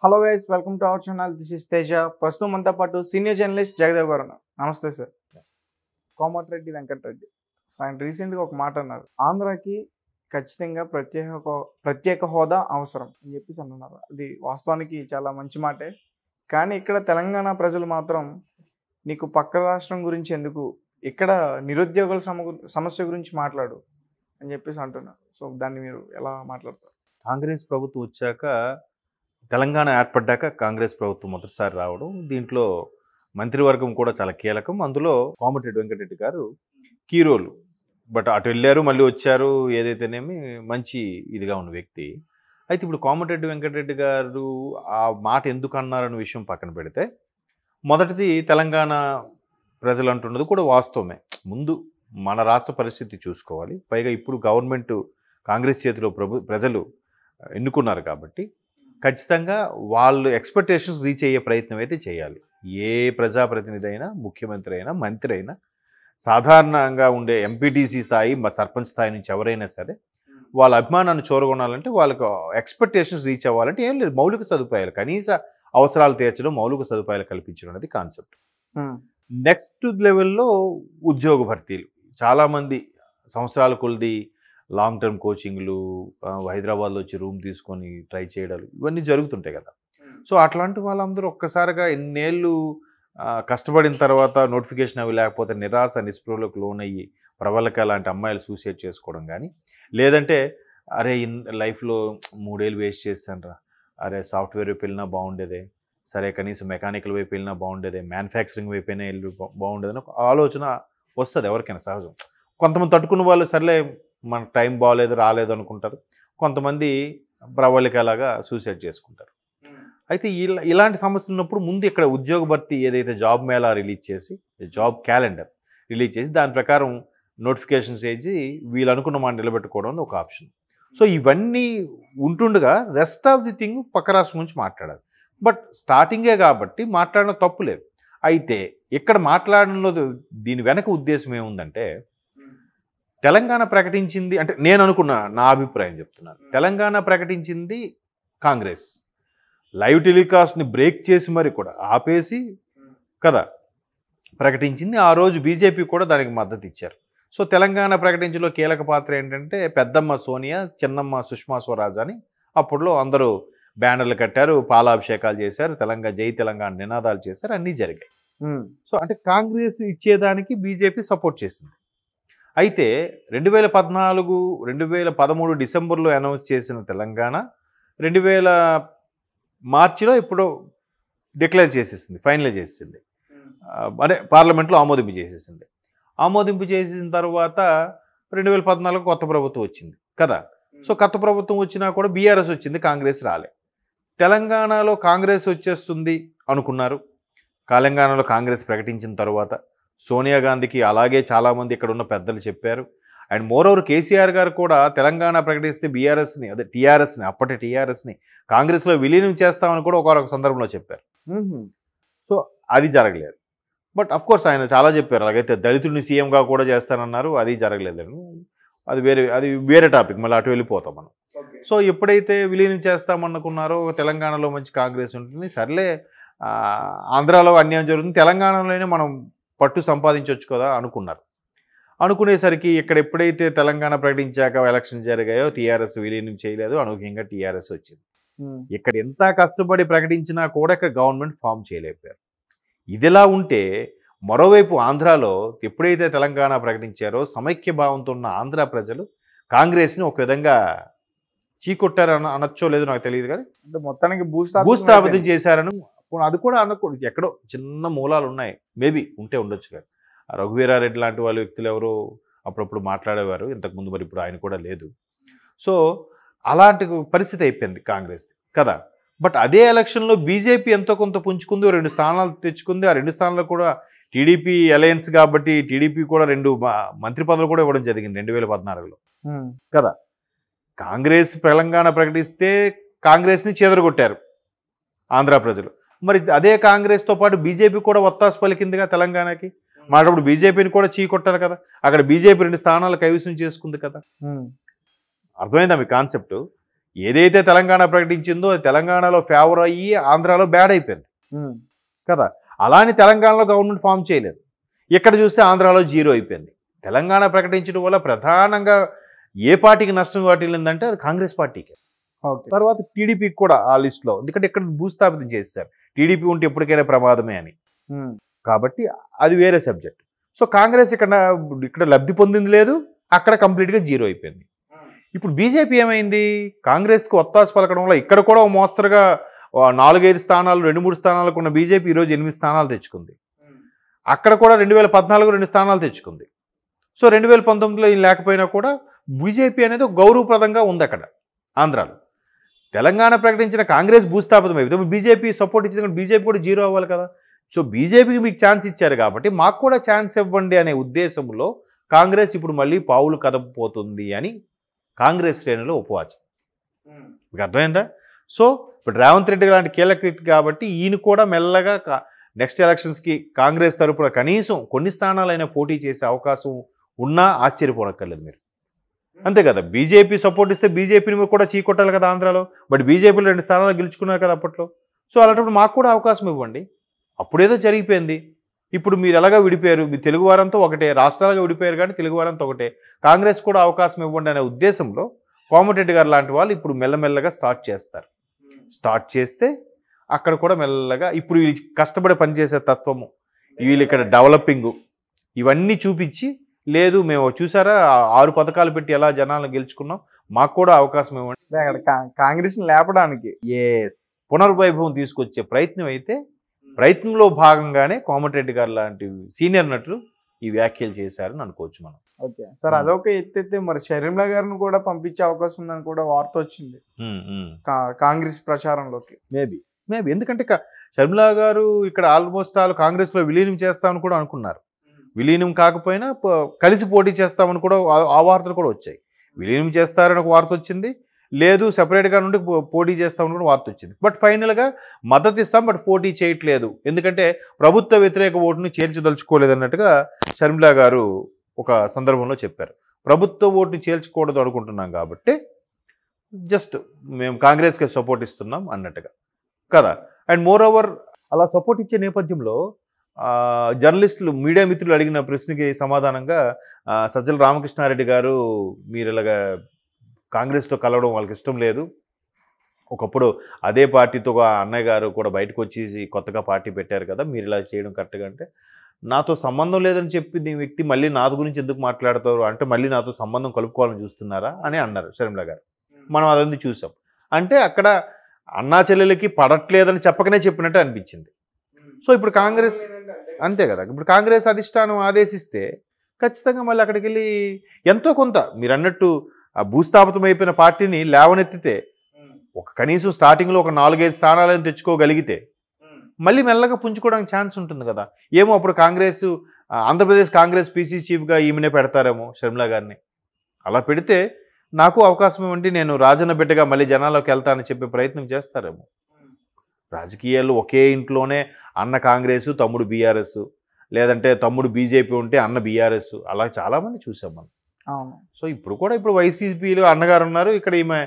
Hello guys, welcome to our channel. This is Teja. ప్రస్తుతం మనతో పాటు సీనియర్ జర్నలిస్ట్ జగదేవ్ గారు ఉన్నారు. నమస్తే సార్. కోమటిరెడ్డి వెంకటరెడ్డి ఆయన రీసెంట్గా ఒక మాట అన్నారు, ఆంధ్రాకి ఖచ్చితంగా ప్రత్యేక హోదా అవసరం అని చెప్పేసి అన్నారు. అది వాస్తవానికి చాలా మంచి మాటే. కానీ ఇక్కడ తెలంగాణ ప్రజలు మాత్రం నీకు పక్క రాష్ట్రం గురించి ఎందుకు, ఇక్కడ నిరుద్యోగుల సమస్య గురించి మాట్లాడు అని చెప్పేసి అంటున్నారు. సో దాన్ని మీరు ఎలా మాట్లాడతారు? కాంగ్రెస్ ప్రభుత్వం వచ్చాక, తెలంగాణ ఏర్పడ్డాక కాంగ్రెస్ ప్రభుత్వం మొదటిసారి రావడం, దీంట్లో మంత్రివర్గం కూడా చాలా కీలకం. అందులో కోమటిరెడ్డి వెంకటరెడ్డి గారు కీ రోల్. బట్ అటు వెళ్ళారు, మళ్ళీ వచ్చారు, ఏదైతేనేమి మంచి ఇదిగా ఉన్న వ్యక్తి. అయితే ఇప్పుడు కోమటిరెడ్డి వెంకటరెడ్డి గారు ఆ మాట ఎందుకు అన్నారన్న విషయం పక్కన పెడితే, మొదటిది తెలంగాణ ప్రజలు అంటున్నది కూడా వాస్తవమే. ముందు మన రాష్ట్ర పరిస్థితి చూసుకోవాలి. పైగా ఇప్పుడు గవర్నమెంట్ కాంగ్రెస్ చేతిలో ప్రజలు ఎన్నుకున్నారు కాబట్టి ఖచ్చితంగా వాళ్ళు ఎక్స్పెక్టేషన్స్ రీచ్ అయ్యే ప్రయత్నం అయితే చేయాలి. ఏ ప్రజాప్రతినిధి అయినా, ముఖ్యమంత్రి అయినా, మంత్రి అయినా, సాధారణంగా ఉండే ఎంపీటీసీ స్థాయి, సర్పంచ్ స్థాయి నుంచి ఎవరైనా సరే వాళ్ళ అభిమానాన్ని చూరగొనాలంటే వాళ్ళకు ఎక్స్పెక్టేషన్స్ రీచ్ అవ్వాలంటే ఏం లేదు, మౌలిక సదుపాయాలు, కనీస అవసరాలు తీర్చడం, మౌలిక సదుపాయాలు కల్పించడం అనేది కాన్సెప్ట్. నెక్స్ట్ లెవెల్లో ఉద్యోగ భర్తీలు. చాలామంది సంవత్సరాల కొలది లాంగ్ టర్మ్ కోచింగ్లు, హైదరాబాద్లో వచ్చి రూమ్ తీసుకొని ట్రై చేయడాలు, ఇవన్నీ జరుగుతుంటాయి కదా. సో అట్లాంటి వాళ్ళందరూ ఒక్కసారిగా ఎన్నేళ్ళు కష్టపడిన తర్వాత నోటిఫికేషన్ అవి లేకపోతే నిరాశ నిస్పృహలకు లోనయ్యి ప్రబలక లాంటి అమ్మాయిలు సూసైడ్ చేసుకోవడం కానీ, లేదంటే అరే లైఫ్లో 3 ఏళ్ళు వేస్ట్ చేశాను, అరే సాఫ్ట్వేర్ వైపు వెళ్ళినా బాగుండేదే, సరే కనీసం మెకానికల్ వైపు వెళ్ళినా బాగుండేదే, మ్యానుఫ్యాక్చరింగ్ వైపు అయినా వెళ్ళి బాగుండేదని ఒక ఆలోచన వస్తుంది ఎవరికైనా, సహజం. కొంతమంది తట్టుకున్న వాళ్ళు సర్లే మన టైం బాగాలేదు రాలేదు అనుకుంటారు, కొంతమంది ప్రబలికలాగా సూసైడ్ చేసుకుంటారు. అయితే ఇలాంటి సమస్యలు ఉన్నప్పుడు ముందు ఇక్కడ ఉద్యోగ భర్తీ ఏదైతే జాబ్ మేళా రిలీజ్ చేసి, జాబ్ క్యాలెండర్ రిలీజ్ చేసి దాని ప్రకారం నోటిఫికేషన్స్ వేసి వీళ్ళు అనుకున్న మాట నిలబెట్టుకోవడం ఒక ఆప్షన్. సో ఇవన్నీ ఉంటుండగా రెస్ట్ ఆఫ్ ది థింగ్ పక్క రాష్ట్రం నుంచి మాట్లాడాలి. బట్ స్టార్టింగే కాబట్టి మాట్లాడడం తప్పు లేదు. అయితే ఇక్కడ మాట్లాడడంలో దీని వెనక ఉద్దేశం ఏముందంటే, తెలంగాణ ప్రకటించింది అంటే, నేను అనుకున్న నా అభిప్రాయం చెప్తున్నాను, తెలంగాణ ప్రకటించింది కాంగ్రెస్, లైవ్ టెలికాస్ట్ని బ్రేక్ చేసి మరి కూడా ఆపేసి కదా ప్రకటించింది. ఆ రోజు బీజేపీ కూడా దానికి మద్దతు ఇచ్చారు. సో తెలంగాణ ప్రకటించలో కీలక పాత్ర ఏంటంటే, పెద్దమ్మ సోనియా, చిన్నమ్మ సుష్మా స్వరాజ్ అని అప్పట్లో అందరూ బ్యానర్లు కట్టారు, పాలాభిషేకాలు చేశారు, జై తెలంగాణ నినాదాలు చేశారు, అన్నీ జరిగాయి. సో అంటే కాంగ్రెస్ ఇచ్చేదానికి బీజేపీ సపోర్ట్ చేసింది. అయితే 2014, 2013 డిసెంబర్లో అనౌన్స్ చేసిన తెలంగాణ 2000 మార్చిలో ఇప్పుడు డిక్లేర్ చేసేసింది, ఫైనలైజ్ చేసింది, అంటే పార్లమెంట్లో ఆమోదింపు చేసేసింది. ఆమోదింపు చేసిన తర్వాత 2014 కొత్త ప్రభుత్వం వచ్చింది కదా. సో కొత్త ప్రభుత్వం వచ్చినా కూడా బీఆర్ఎస్ వచ్చింది, కాంగ్రెస్ రాలే. తెలంగాణలో కాంగ్రెస్ వచ్చేస్తుంది అనుకున్నారు. తెలంగాణలో కాంగ్రెస్ ప్రకటించిన తర్వాత సోనియా గాంధీకి అలాగే చాలామంది ఇక్కడ ఉన్న పెద్దలు చెప్పారు. అండ్ మోరోవర్ కేసీఆర్ గారు కూడా తెలంగాణ ప్రకటిస్తే బీఆర్ఎస్ని, అదే టీఆర్ఎస్ని, అప్పటి టీఆర్ఎస్ని కాంగ్రెస్లో విలీనం చేస్తామని కూడా ఒకరొక సందర్భంలో చెప్పారు. సో అది జరగలేదు. బట్ అఫ్కోర్స్ ఆయన చాలా చెప్పారు, అలాగైతే దళితుడిని సీఎంగా కూడా చేస్తానన్నారు, అది జరగలేదు. అది వేరే టాపిక్, మళ్ళీ అటు వెళ్ళిపోతాం మనం. సో ఎప్పుడైతే విలీనం చేస్తామనుకున్నారో తెలంగాణలో మంచి కాంగ్రెస్ ఉంటుంది, సర్లే ఆంధ్రాలో అన్యాయం జరుగుతుంది, తెలంగాణలోనే మనం పట్టు సంపాదించవచ్చు కదా అనుకున్నారు. అనుకునేసరికి ఇక్కడ ఎప్పుడైతే తెలంగాణ ప్రకటించాక ఎలక్షన్ జరిగాయో టీఆర్ఎస్ విలీనం చేయలేదు, అనూహ్యంగా టీఆర్ఎస్ వచ్చింది. ఇక్కడ ఎంత కష్టపడి ప్రకటించినా కూడా ఇక్కడ గవర్నమెంట్ ఫామ్ చేయలేకపోయారు. ఇదిలా ఉంటే మరోవైపు ఆంధ్రాలో ఎప్పుడైతే తెలంగాణ ప్రకటించారో సమైక్య భావంతో ఉన్న ఆంధ్ర ప్రజలు కాంగ్రెస్ని ఒక విధంగా చీకొట్టారు అనొచ్చో లేదో నాకు తెలియదు, కానీ అంటే మొత్తానికి భూస్థాపితం చేశారని అది కూడా అనకూడదు. ఎక్కడో చిన్న మూలాలు ఉన్నాయి, మేబీ ఉంటే ఉండొచ్చు కదా. రఘువీరారెడ్డి లాంటి వాళ్ళ వ్యక్తులు ఎవరో అప్పుడప్పుడు మాట్లాడేవారు ఇంతకుముందు, మరి ఇప్పుడు ఆయన కూడా లేదు. సో అలాంటి పరిస్థితి అయిపోయింది కాంగ్రెస్ కదా. బట్ అదే ఎలక్షన్లో బీజేపీ ఎంతో కొంత పుంజుకుంది, 2 స్థానాలు తెచ్చుకుంది. ఆ 2 స్థానాలు కూడా టీడీపీ అలయన్స్ కాబట్టి టీడీపీ కూడా 2 మంత్రి పదవులు కూడా ఇవ్వడం జరిగింది 2014లో కదా. కాంగ్రెస్ తెలంగాణ ప్రకటిస్తే కాంగ్రెస్ని చెదరగొట్టారు ఆంధ్ర ప్రజలు. మరి అదే కాంగ్రెస్తో పాటు బీజేపీ కూడా ఒత్తాసు పలికిందిగా తెలంగాణకి. మాటప్పుడు బీజేపీని కూడా చీకొట్టారు కదా. అక్కడ బీజేపీ 2 స్థానాలు కైవసం చేసుకుంది కదా. అర్థమైందా మీ కాన్సెప్ట్? ఏదైతే తెలంగాణ ప్రకటించిందో అది తెలంగాణలో ఫేవర్ అయ్యి ఆంధ్రాలో బ్యాడ్ అయిపోయింది కదా. అలానే తెలంగాణలో గవర్నమెంట్ ఫామ్ చేయలేదు. ఇక్కడ చూస్తే ఆంధ్రాలో జీరో అయిపోయింది. తెలంగాణ ప్రకటించడం వల్ల ప్రధానంగా ఏ పార్టీకి నష్టం వాటిల్లిందంటే అది కాంగ్రెస్ పార్టీకి. తర్వాత టీడీపీకి కూడా ఆ లిస్టులో, ఎందుకంటే ఇక్కడ భూస్థాపితం చేశారు. టీడీపీ ఉంటే ఎప్పటికైనా ప్రమాదమే అని. కాబట్టి అది వేరే సబ్జెక్ట్. సో కాంగ్రెస్ ఇక్కడ లబ్ధి పొందింది లేదు, అక్కడ కంప్లీట్గా జీరో అయిపోయింది. ఇప్పుడు బీజేపీ ఏమైంది, కాంగ్రెస్కి ఒత్తాసు పలకడం వల్ల ఇక్కడ కూడా మోస్తరుగా 4-5 స్థానాలు 2-3 స్థానాలకు ఉన్న బీజేపీ ఈరోజు 8 స్థానాలు తెచ్చుకుంది. అక్కడ కూడా 2014 2 స్థానాలు తెచ్చుకుంది. సో 2019లో లేకపోయినా కూడా బీజేపీ అనేది గౌరవప్రదంగా ఉంది అక్కడ ఆంధ్రాలో. తెలంగాణ ప్రకటించిన కాంగ్రెస్ భూస్థాపితం అయిపోతే బీజేపీ సపోర్ట్ ఇచ్చింది, బీజేపీ కూడా జీరో అవ్వాలి కదా. సో బీజేపీకి మీకు ఛాన్స్ ఇచ్చారు కాబట్టి మాకు కూడా ఛాన్స్ ఇవ్వండి అనే ఉద్దేశంలో కాంగ్రెస్ ఇప్పుడు మళ్ళీ పావులు కదపపోతుంది అని కాంగ్రెస్ శ్రేణులు ఉపవాచం. మీకు అర్థమైందా? సో ఇప్పుడు రేవంత్ రెడ్డి లాంటి కీలక వ్యక్తి కాబట్టి ఈయన కూడా మెల్లగా నెక్స్ట్ ఎలక్షన్స్కి కాంగ్రెస్ తరపున కనీసం కొన్ని స్థానాలైనా పోటీ చేసే అవకాశం ఉన్నా ఆశ్చర్యపోనక్కర్లేదు మీరు. అంతే కదా, బీజేపీ సపోర్ట్ ఇస్తే బీజేపీని కూడా చీకొట్టాలి కదా ఆంధ్రాలో. బట్ బీజేపీలో 2 స్థానాలు గెలుచుకున్నారు కదా అప్పట్లో. సో అలాంటప్పుడు మాకు కూడా అవకాశం ఇవ్వండి. అప్పుడేదో జరిగిపోయింది. ఇప్పుడు మీరు ఎలాగా విడిపోయారు, మీ తెలుగు వారంతో ఒకటే, రాష్ట్రాలుగా విడిపోయారు కానీ తెలుగు వారంతో ఒకటే. కాంగ్రెస్ కూడా అవకాశం ఇవ్వండి అనే ఉద్దేశంలో కోమటిరెడ్డి గారు లాంటి వాళ్ళు ఇప్పుడు మెల్లమెల్లగా స్టార్ట్ చేస్తారు. స్టార్ట్ చేస్తే అక్కడ కూడా మెల్లగా ఇప్పుడు కష్టపడి పనిచేసే తత్వము, వీళ్ళు ఇక్కడ డెవలపింగు ఇవన్నీ చూపించి, లేదు మేము చూసారా 6 పథకాలు పెట్టి ఎలా జనాలను గెలుచుకున్నాం, మాకు కూడా అవకాశం ఇవ్వండి, కాంగ్రెస్ని లేపడానికి పునర్వైభవం తీసుకొచ్చే ప్రయత్నం అయితే ప్రయత్నంలో భాగంగానే కోమటిరెడ్డి గారు లాంటి సీనియర్ నటులు ఈ వ్యాఖ్యలు చేశారని అనుకోవచ్చు మనం. ఓకే సార్, అదొక ఎత్తైతే మరి షర్మిల గారిని కూడా పంపించే అవకాశం ఉందని కూడా వార్త వచ్చింది కాంగ్రెస్ ప్రచారంలోకి. మేబీ ఎందుకంటే షర్మిల గారు ఇక్కడ ఆల్మోస్ట్ కాంగ్రెస్లో విలీనం చేస్తామని కూడా అనుకున్నారు. విలీనం కాకపోయినా కలిసి పోటీ చేస్తామని కూడా ఆ వార్తలు కూడా వచ్చాయి. విలీనం చేస్తారని ఒక వార్త వచ్చింది, లేదు సెపరేట్గా నుండి పోటీ చేస్తామని కూడా వార్త వచ్చింది. బట్ ఫైనల్గా మద్దతు ఇస్తాం బట్ పోటీ చేయట్లేదు, ఎందుకంటే ప్రభుత్వ వ్యతిరేక ఓటును చేర్చదలుచుకోలేదు అన్నట్టుగా షర్మిల గారు ఒక సందర్భంలో చెప్పారు. ప్రభుత్వ ఓటుని చేర్చకూడదు అనుకుంటున్నాం కాబట్టి జస్ట్ మేము కాంగ్రెస్కి సపోర్ట్ ఇస్తున్నాం అన్నట్టుగా కదా. అండ్ మోర్ ఓవర్ అలా సపోర్ట్ ఇచ్చే నేపథ్యంలో జర్నలిస్టులు, మీడియా మిత్రులు అడిగిన ప్రశ్నకి సమాధానంగా సజ్జల రామకృష్ణారెడ్డి గారు, మీరు ఇలాగా కాంగ్రెస్లో కలవడం వాళ్ళకి ఇష్టం లేదు, ఒకప్పుడు అదే పార్టీతో అన్నయ్య గారు కూడా బయటకు వచ్చి కొత్తగా పార్టీ పెట్టారు కదా, మీరు ఇలా చేయడం కరెక్ట్గా అంటే, నాతో సంబంధం లేదని చెప్పింది ఈ వ్యక్తి మళ్ళీ నా గురించి ఎందుకు మాట్లాడతారు అంటే, మళ్ళీ నాతో సంబంధం కలుపుకోవాలని చూస్తున్నారా అని అన్నారు షర్మిల గారు. మనం అదంతా చూసాం. అంటే అక్కడ అన్నా చెల్లెలకి పడట్లేదని చెప్పకనే చెప్పినట్టు అనిపించింది. సో ఇప్పుడు కాంగ్రెస్ అంతే కదా, ఇప్పుడు కాంగ్రెస్ అధిష్టానం ఆదేశిస్తే ఖచ్చితంగా మళ్ళీ అక్కడికి వెళ్ళి ఎంతో కొంత మీరు అన్నట్టు ఆ భూస్థాపితం అయిపోయిన పార్టీని లేవనెత్తితే ఒక కనీసం స్టార్టింగ్లో ఒక 4-5 స్థానాలను తెచ్చుకోగలిగితే మళ్ళీ మెల్లగా పుంజుకోవడానికి ఛాన్స్ ఉంటుంది కదా. ఏమో అప్పుడు కాంగ్రెస్ ఆంధ్రప్రదేశ్ కాంగ్రెస్ పీసీ చీఫ్గా ఈమెనే పెడతారేమో షర్మిల గారిని. అలా పెడితే నాకు అవకాశం ఇవ్వండి, నేను రాజన్న బిడ్డగా మళ్ళీ జనాల్లోకి వెళ్తానని చెప్పే ప్రయత్నం చేస్తారేమో. రాజకీయాలు ఒకే ఇంట్లోనే అన్న కాంగ్రెస్ తమ్ముడు బీఆర్ఎస్, లేదంటే తమ్ముడు బీజేపీ ఉంటే అన్న బీఆర్ఎస్, అలా చాలామంది చూసాం మనం. సో ఇప్పుడు వైసీపీలో అన్నగారు ఉన్నారు, ఇక్కడ ఈమె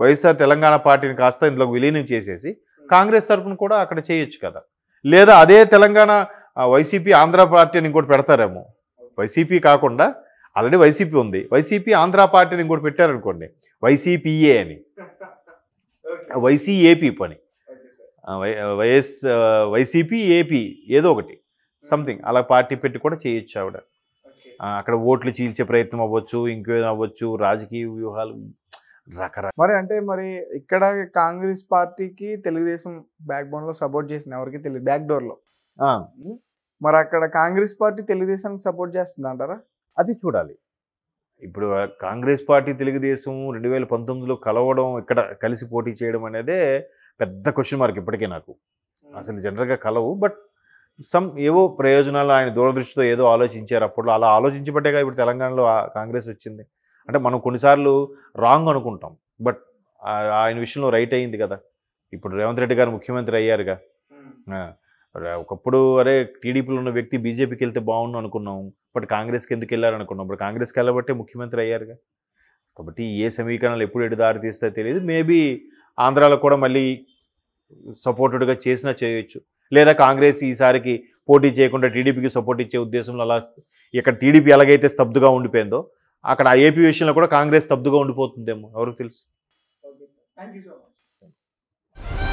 వైఎస్ఆర్ తెలంగాణ పార్టీని కాస్త ఇందులో విలీనం చేసేసి కాంగ్రెస్ తరఫున కూడా అక్కడ చేయొచ్చు కదా. లేదా అదే తెలంగాణ వైసీపీ ఆంధ్ర పార్టీ అని ఇంకోటి పెడతారేమో. వైసీపీ కాకుండా ఆల్రెడీ వైసీపీ ఉంది, వైసీపీ ఆంధ్ర పార్టీని ఇంకోటి పెట్టారనుకోండి, వైసీపీఏ అని, వైసీఏపీ పని, వైసీపీ ఏపీ ఏదో ఒకటి సంథింగ్ అలా పార్టీ పెట్టి కూడా చేయొచ్చు ఆవిడ. అక్కడ ఓట్లు చీల్చే ప్రయత్నం అవ్వచ్చు, ఇంకేదో అవ్వచ్చు, రాజకీయ వ్యూహాలు రకరకాల. మరి ఇక్కడ కాంగ్రెస్ పార్టీకి తెలుగుదేశం బ్యాక్ బోన్ లో సపోర్ట్ చేసింది ఎవరికి తెలియదు, బ్యాక్ డోర్ లో. మరి అక్కడ కాంగ్రెస్ పార్టీ తెలుగుదేశానికి సపోర్ట్ చేస్తుంది అంటారా? అది చూడాలి. ఇప్పుడు కాంగ్రెస్ పార్టీ తెలుగుదేశం 2019లో కలవడం, ఇక్కడ కలిసి పోటీ చేయడం అనేదే పెద్ద క్వశ్చన్ మార్క్ ఇప్పటికే నాకు. అసలు జనరల్గా కలవు, బట్ ఏవో ప్రయోజనాలు ఆయన దూరదృష్టితో ఏదో ఆలోచించారు అప్పుడు. అలా ఆలోచించబట్టేగా ఇప్పుడు తెలంగాణలో కాంగ్రెస్ వచ్చింది. అంటే మనం కొన్నిసార్లు రాంగ్ అనుకుంటాం, బట్ ఆయన విషయంలో రైట్ అయ్యింది కదా. ఇప్పుడు రేవంత్ రెడ్డి గారు ముఖ్యమంత్రి అయ్యారుగా. ఒకప్పుడు అరే టీడీపీలో ఉన్న వ్యక్తి బీజేపీకి వెళ్తే బాగుండు అనుకున్నాం, బట్ కాంగ్రెస్కి ఎందుకు వెళ్ళారనుకున్నాం, ఇప్పుడు కాంగ్రెస్కి వెళ్ళబట్టే ముఖ్యమంత్రి అయ్యారుగా. కాబట్టి ఏ సమీకరణలు ఎప్పుడు ఎటు దారి తీస్తాయో తెలియదు. మేబీ ఆంధ్రాలో కూడా మళ్ళీ సపోర్టెడ్గా చేసినా చేయొచ్చు, లేదా కాంగ్రెస్ ఈసారికి పోటీ చేయకుండా టీడీపీకి సపోర్ట్ ఇచ్చే ఉద్దేశంలో అలా ఇక్కడ టీడీపీ ఎలాగైతే స్తబ్దుగా ఉండిపోయిందో అక్కడ ఆ ఏపీ విషయంలో కూడా కాంగ్రెస్ స్తబ్దుగా ఉండిపోతుందేమో, ఎవరికి తెలుసు. Thank you so much.